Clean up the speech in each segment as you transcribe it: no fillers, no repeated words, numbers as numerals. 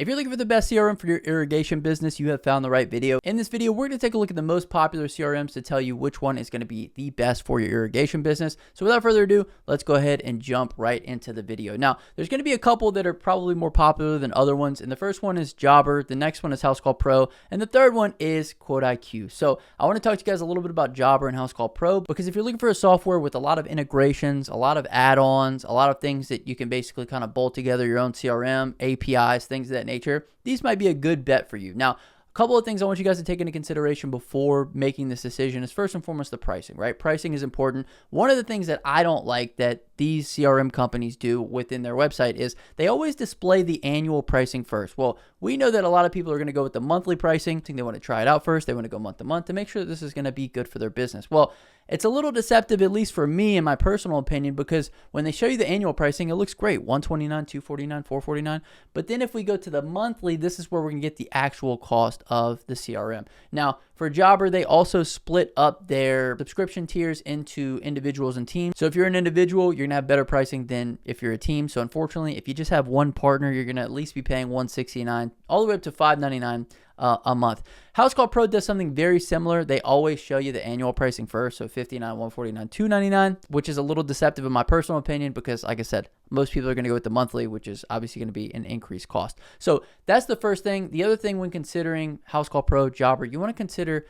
If you're looking for the best CRM for your irrigation business, you have found the right video. In this video, we're going to take a look at the most popular CRMs to tell you which one is going to be the best for your irrigation business. So without further ado, let's go ahead and jump right into the video. Now, there's going to be a couple that are probably more popular than other ones. And the first one is Jobber. The next one is Housecall Pro. And the third one is QuoteIQ. So I want to talk to you guys a little bit about Jobber and Housecall Pro, because if you're looking for a software with a lot of integrations, a lot of add-ons, a lot of things that you can basically kind of bolt together your own CRM, APIs, things of that nature, these might be a good bet for you. Now, a couple of things I want you guys to take into consideration before making this decision is first and foremost the pricing, right? Pricing is important. One of the things that I don't like that these CRM companies do within their website is they always display the annual pricing first. Well, we know that a lot of people are going to go with the monthly pricing. I think they want to try it out first. They want to go month to month to make sure that this is going to be good for their business. Well, it's a little deceptive, at least for me, in my personal opinion, because when they show you the annual pricing, it looks great. $129, $249, $449. But then if we go to the monthly, this is where we're going to get the actual cost of the CRM. Now, for Jobber, they also split up their subscription tiers into individuals and teams. So if you're an individual, you're going to have better pricing than if you're a team. So unfortunately, if you just have one partner, you're going to at least be paying $169 all the way up to $599 a month. Housecall Pro does something very similar. They always show you the annual pricing first, so $59, $149, $299, which is a little deceptive in my personal opinion because, like I said, most people are going to go with the monthly, which is obviously going to be an increased cost. So that's the first thing. The other thing when considering Housecall Pro, Jobber, you want to consider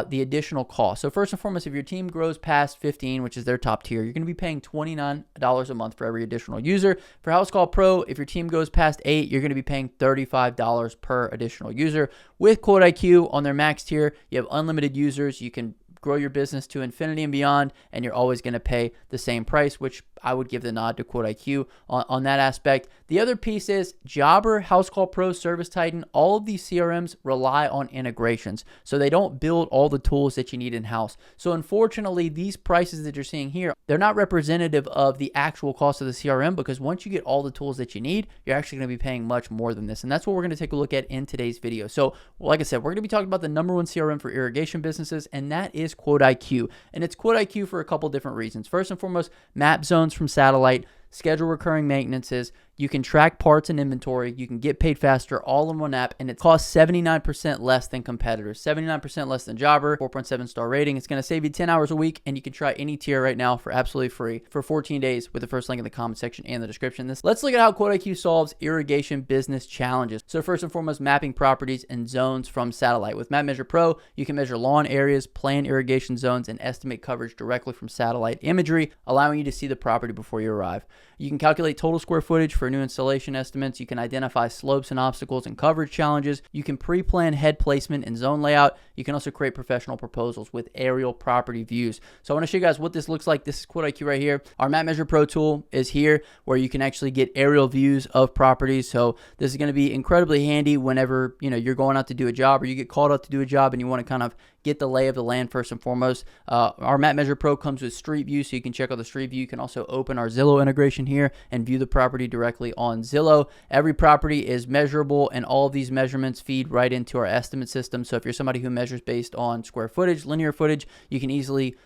the additional cost. So first and foremost, if your team grows past 15, which is their top tier, you're going to be paying $29 a month for every additional user. For Housecall Pro, if your team goes past 8, you're going to be paying $35 per additional user. With QuoteIQ on their max tier, you have unlimited users. You can grow your business to infinity and beyond, and you're always going to pay the same price, which I would give the nod to QuoteIQ on that aspect. The other piece is Jobber, Housecall Pro, Service Titan, all of these CRMs rely on integrations. So they don't build all the tools that you need in-house. So unfortunately, these prices that you're seeing here, they're not representative of the actual cost of the CRM, because once you get all the tools that you need, you're actually going to be paying much more than this. And that's what we're going to take a look at in today's video. So like I said, we're going to be talking about the number one CRM for irrigation businesses, and that is QuoteIQ. And it's QuoteIQ for a couple different reasons. First and foremost, map zones from satellite, schedule recurring maintenances, you can track parts and inventory, you can get paid faster all in one app, and it costs 79% less than competitors, 79% less than Jobber, 4.7 star rating. It's going to save you 10 hours a week, and you can try any tier right now for absolutely free for 14 days with the first link in the comment section and the description. Let's look at how QuoteIQ solves irrigation business challenges. So first and foremost, mapping properties and zones from satellite. With MapMeasure Pro, you can measure lawn areas, plan irrigation zones, and estimate coverage directly from satellite imagery, allowing you to see the property before you arrive. You can calculate total square footage for new installation estimates. You can identify slopes and obstacles and coverage challenges. You can pre-plan head placement and zone layout. You can also create professional proposals with aerial property views. So I want to show you guys what this looks like. This is QuoteIQ right here. Our MapMeasure Pro tool is here where you can actually get aerial views of properties. So this is going to be incredibly handy whenever you're going out to do a job or you get called out to do a job and you want to kind of get the lay of the land first and foremost. Our MapMeasure Pro comes with Street View, so you can check out the Street View. You can also open our Zillow integration here and view the property directly on Zillow. Every property is measurable, and all of these measurements feed right into our estimate system. So if you're somebody who measures based on square footage, linear footage, you can easily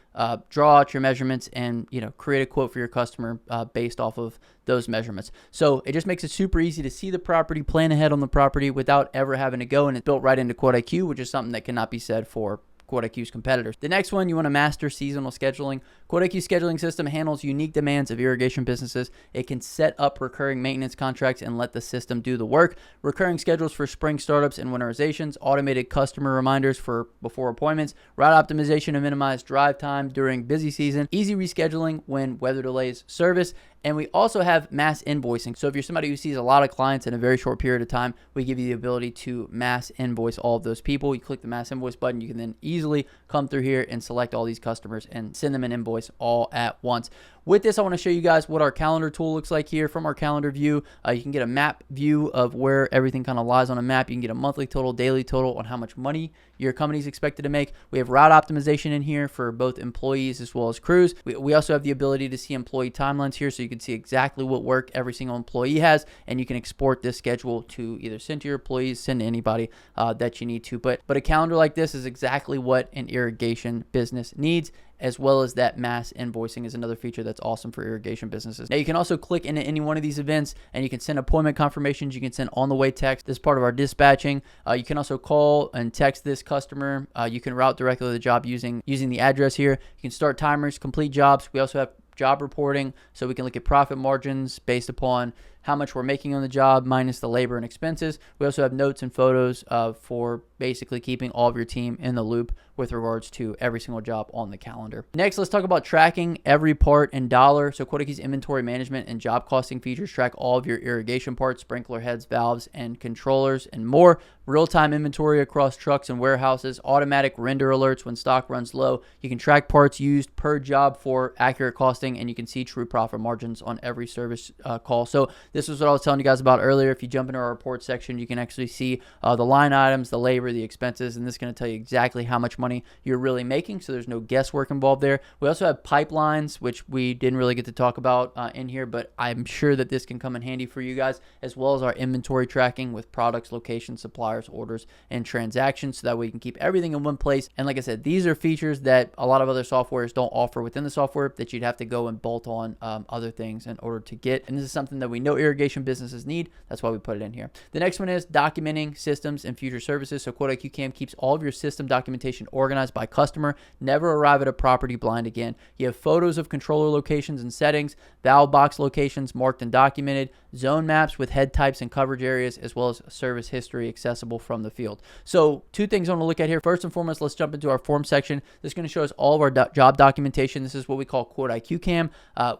draw out your measurements and create a quote for your customer based off of those measurements. So it just makes it super easy to see the property, plan ahead on the property without ever having to go, and it's built right into QuoteIQ, which is something that cannot be said for QuoteIQ's competitors. The next one, you want to master seasonal scheduling. QuoteIQ scheduling system handles unique demands of irrigation businesses. It can set up recurring maintenance contracts and let the system do the work. Recurring schedules for spring startups and winterizations, automated customer reminders for before appointments, route optimization to minimize drive time during busy season, easy rescheduling when weather delays service. And we also have mass invoicing. So if you're somebody who sees a lot of clients in a very short period of time, we give you the ability to mass invoice all of those people. You click the mass invoice button, you can then easily come through here and select all these customers and send them an invoice all at once. With this, I want to show you guys what our calendar tool looks like here. From our calendar view, you can get a map view of where everything kind of lies on a map. You can get a monthly total, daily total on how much money your company is expected to make. We have route optimization in here for both employees as well as crews. We also have the ability to see employee timelines here, so you can see exactly what work every single employee has, and you can export this schedule to either send to your employees, send to anybody that you need to. But a calendar like this is exactly what an irrigation business needs, as well as that mass invoicing is another feature that's awesome for irrigation businesses. Now, you can also click into any one of these events and you can send appointment confirmations. You can send on the way text. This is part of our dispatching. You can also call and text this customer. You can route directly to the job using the address here. You can start timers, complete jobs. We also have job reporting, so we can look at profit margins based upon how much we're making on the job minus the labor and expenses. We also have notes and photos for basically keeping all of your team in the loop with regards to every single job on the calendar. Next, let's talk about tracking every part in dollar. So QuoteIQ's inventory management and job costing features track all of your irrigation parts, sprinkler heads, valves, and controllers, and more. Real-time inventory across trucks and warehouses, automatic render alerts when stock runs low. You can track parts used per job for accurate costing, and you can see true profit margins on every service call. So this is what I was telling you guys about earlier. If you jump into our report section, you can actually see the line items, the labor, the expenses, and this is going to tell you exactly how much money you're really making, so there's no guesswork involved there. We also have pipelines, which we didn't really get to talk about in here, but I'm sure that this can come in handy for you guys, as well as our inventory tracking with products, locations, suppliers, orders, and transactions, so that way you can keep everything in one place. And like I said, these are features that a lot of other softwares don't offer within the software, that you'd have to go and bolt on other things in order to get, and this is something that we know irrigation businesses need. That's why we put it in here. The next one is documenting systems and future services. So QuoteIQ Cam keeps all of your system documentation organized by customer. Never arrive at a property blind again. You have photos of controller locations and settings, valve box locations marked and documented, zone maps with head types and coverage areas, as well as service history accessible from the field. So two things I want to look at here. First and foremost, let's jump into our form section. This is going to show us all of our job documentation. This is what we call QuoteIQ Cam.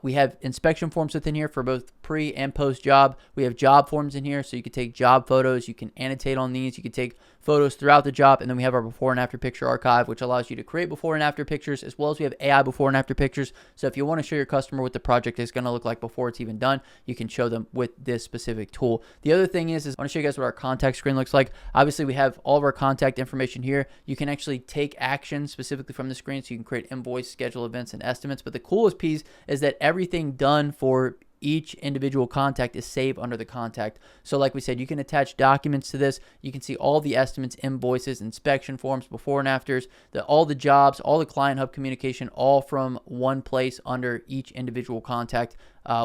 We have inspection forms within here for both pre and post job. We have job forms in here, so you can take job photos. You can annotate on these. You can take photos throughout the job, and then we have our before and after picture archive, which allows you to create before and after pictures, as well as we have AI before and after pictures. So if you want to show your customer what the project is going to look like before it's even done, you can show them with this specific tool. The other thing is I want to show you guys what our contact screen looks like. Obviously, we have all of our contact information here. You can actually take action specifically from the screen, so you can create invoice, schedule events, and estimates. But the coolest piece is that everything done for each individual contact is saved under the contact. So like we said, you can attach documents to this. You can see all the estimates, invoices, inspection forms, before and afters, all the jobs, all the client hub communication, all from one place under each individual contact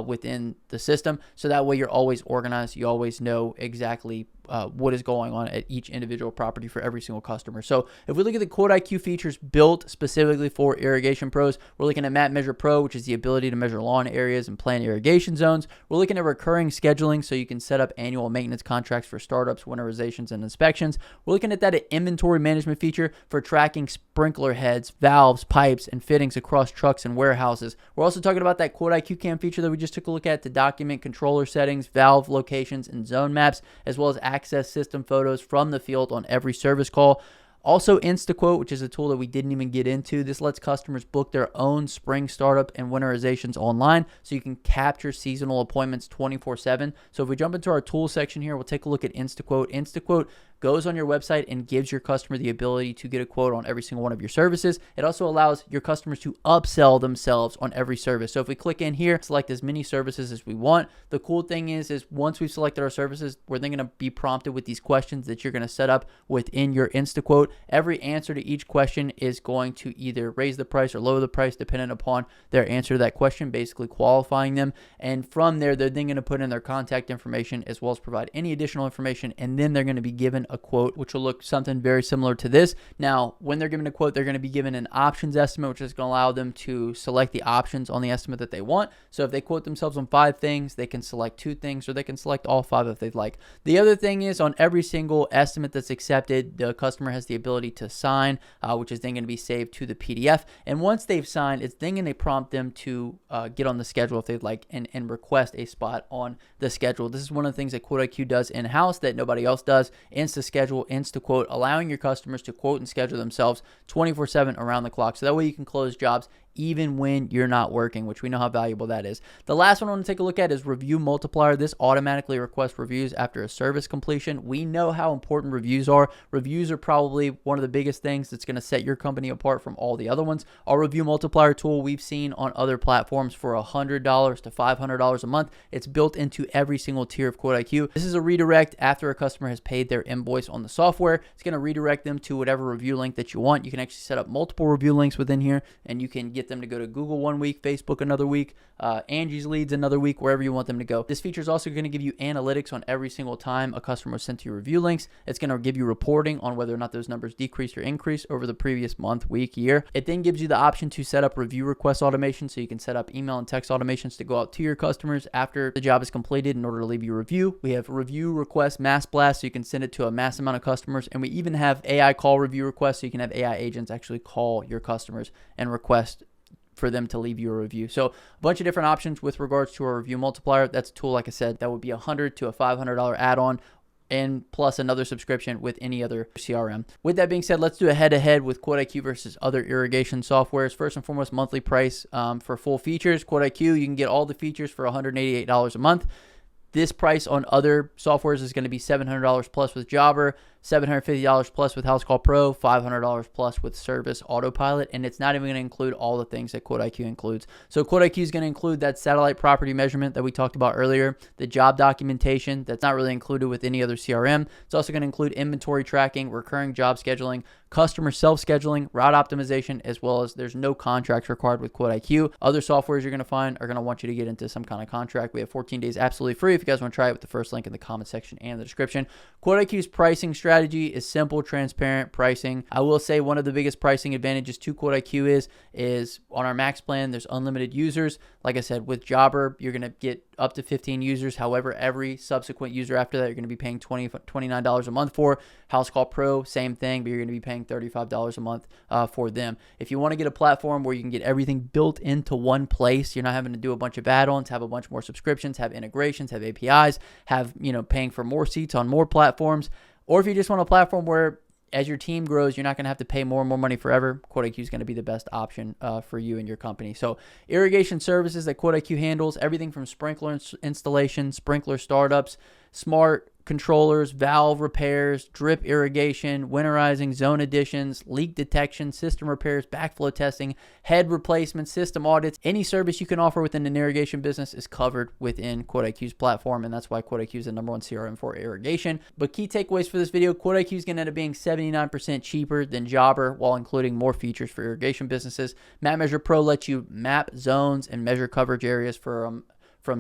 within the system. So that way you're always organized. You always know exactly what is going on at each individual property for every single customer. So if we look at the QuoteIQ features built specifically for irrigation pros, we're looking at MapMeasure Pro, which is the ability to measure lawn areas and plan irrigation zones. We're looking at recurring scheduling, so you can set up annual maintenance contracts for startups, winterizations, and inspections. We're looking at that inventory management feature for tracking sprinkler heads, valves, pipes, and fittings across trucks and warehouses. We're also talking about that QuoteIQ Cam feature that we just took a look at to document controller settings, valve locations, and zone maps, as well as access system photos from the field on every service call. Also, InstaQuote, which is a tool that we didn't even get into. This lets customers book their own spring startup and winterizations online, so you can capture seasonal appointments 24/7. So if we jump into our tool section here, we'll take a look at InstaQuote. InstaQuote goes on your website and gives your customer the ability to get a quote on every single one of your services. It also allows your customers to upsell themselves on every service. So if we click in here, select as many services as we want. The cool thing is once we've selected our services, we're then going to be prompted with these questions that you're going to set up within your InstaQuote. Every answer to each question is going to either raise the price or lower the price depending upon their answer to that question, basically qualifying them. And from there, they're then going to put in their contact information as well as provide any additional information, and then they're going to be given a quote, which will look something very similar to this. Now, when they're given a quote, they're going to be given an options estimate, which is going to allow them to select the options on the estimate that they want. So if they quote themselves on 5 things, they can select 2 things, or they can select all 5 if they'd like. The other thing is, on every single estimate that's accepted, the customer has the ability to sign, which is then going to be saved to the PDF. And once they've signed, it's then going to prompt them to get on the schedule if they'd like, and request a spot on the schedule. This is one of the things that QuoteIQ does in-house that nobody else does. InstaSchedule, InstaQuote, allowing your customers to quote and schedule themselves 24/7 around the clock. So that way you can close jobs even when you're not working, which we know how valuable that is. The last one I want to take a look at is Review Multiplier. This automatically requests reviews after a service completion. We know how important reviews are. Reviews are probably one of the biggest things that's going to set your company apart from all the other ones. Our Review Multiplier tool we've seen on other platforms for $100 to $500 a month. It's built into every single tier of QuoteIQ. This is a redirect after a customer has paid their invoice on the software. It's going to redirect them to whatever review link that you want. You can actually set up multiple review links within here, and you can get them to go to Google one week, Facebook another week, Angie's Leads another week, wherever you want them to go. This feature is also going to give you analytics on every single time a customer was sent to your review links. It's going to give you reporting on whether or not those numbers decreased or increased over the previous month, week, year. It then gives you the option to set up review request automation, so you can set up email and text automations to go out to your customers after the job is completed in order to leave you a review. We have review request mass blast, so you can send it to a mass amount of customers, and we even have AI call review requests, so you can have AI agents actually call your customers and request for them to leave you a review. So a bunch of different options with regards to our Review Multiplier. That's a tool, like I said, that would be $100 to a $500 add-on, and plus another subscription with any other CRM. With that being said, let's do a head-to-head with QuoteIQ versus other irrigation softwares. First and foremost, monthly price for full features. QuoteIQ, you can get all the features for $188 a month. This price on other softwares is going to be $700 plus with Jobber, $750 plus with Housecall Pro, $500 plus with Service Autopilot, and it's not even going to include all the things that QuoteIQ includes. So QuoteIQ is going to include that satellite property measurement that we talked about earlier, the job documentation that's not really included with any other CRM. It's also going to include inventory tracking, recurring job scheduling, customer self-scheduling, route optimization, as well as there's no contracts required with QuoteIQ. Other softwares you're going to find are going to want you to get into some kind of contract. We have 14 days absolutely free if you guys want to try it, with the first link in the comment section and the description. QuoteIQ's pricing strategy is simple, transparent pricing. I will say one of the biggest pricing advantages to QuoteIQ is on our max plan, there's unlimited users. Like I said, with Jobber, you're going to get up to 15 users. However, every subsequent user after that, you're going to be paying $29 a month for. Housecall Pro, same thing, but you're going to be paying $35 a month for them. If you want to get a platform where you can get everything built into one place, you're not having to do a bunch of add-ons, have a bunch more subscriptions, have integrations, have APIs, have, paying for more seats on more platforms. Or if you just want a platform where as your team grows, you're not going to have to pay more and more money forever, QuoteIQ is going to be the best option for you and your company. So irrigation services that QuoteIQ handles, everything from sprinkler installation, sprinkler startups, smart controllers, valve repairs, drip irrigation, winterizing, zone additions, leak detection, system repairs, backflow testing, head replacement, system audits. Any service you can offer within an irrigation business is covered within QuoteIQ's platform, and that's why QuoteIQ is the #1 CRM for irrigation. But key takeaways for this video, QuoteIQ is going to end up being 79% cheaper than Jobber while including more features for irrigation businesses. MapMeasure Pro lets you map zones and measure coverage areas from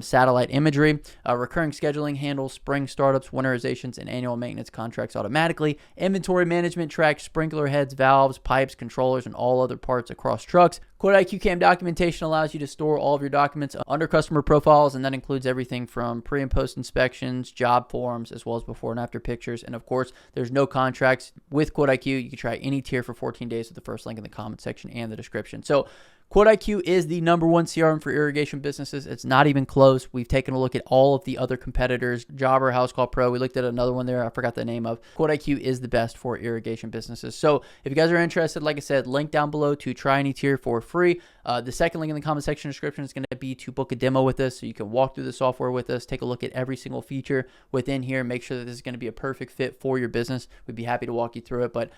satellite imagery. Recurring scheduling handles spring startups, winterizations, and annual maintenance contracts automatically. Inventory management tracks sprinkler heads, valves, pipes, controllers, and all other parts across trucks. QuoteIQ Cam documentation allows you to store all of your documents under customer profiles, and that includes everything from pre and post inspections, job forms, as well as before and after pictures. And of course, there's no contracts with QuoteIQ. You can try any tier for 14 days with the first link in the comment section and the description. So QuoteIQ is the #1 CRM for irrigation businesses. It's not even close. We've taken a look at all of the other competitors, Jobber, Housecall Pro. We looked at another one there I forgot the name of. QuoteIQ is the best for irrigation businesses. So if you guys are interested, like I said, link down below to try any tier for free. The second link in the comment section description is going to be to book a demo with us, so you can walk through the software with us, take a look at every single feature within here, make sure that this is going to be a perfect fit for your business. We'd be happy to walk you through it. But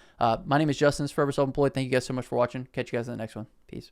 my name is Justin, Forever Self-Employed. Thank you guys so much for watching. Catch you guys in the next one. Peace.